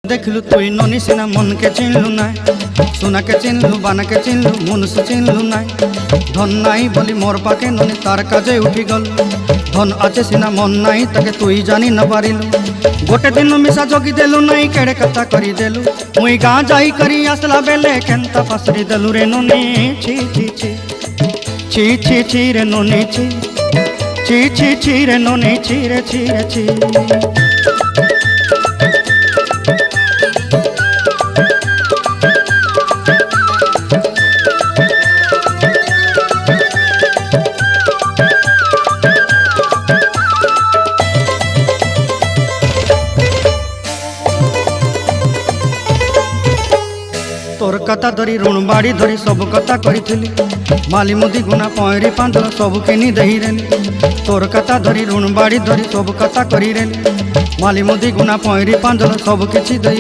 देखलु तुई ननी सिना मन के चिन्हलु ना, सोना के चिन्हलु बाना के चिन्हलु मनुष्य चिन्हलु ना। धन नाई बोली मोर पाके ननी तार काजे उठी गल, धन आचे सिना मन नाई ताके तुई जानी न पारिलु। गोटे दिन मिसा जगी देलु नाई केड़े कथा करी देलु, मुई गाँ जाई करी आसला बेले केंता फासरी देलु रे ननी। छी छी छी छी छी छी रे ननी छी छी छी छी रे ननी छी रे छी रे छी। तोर कथा धरी ऋण बाड़ी धरी सब कथा करी, माली मुदी गुना पहरी पांदल सब किनी दही रेली। तोर कथा धरी ऋण बाड़ी धरी सब कथा करी रेली, माली मुदी गुना पहरी पांदल सब किछि दही।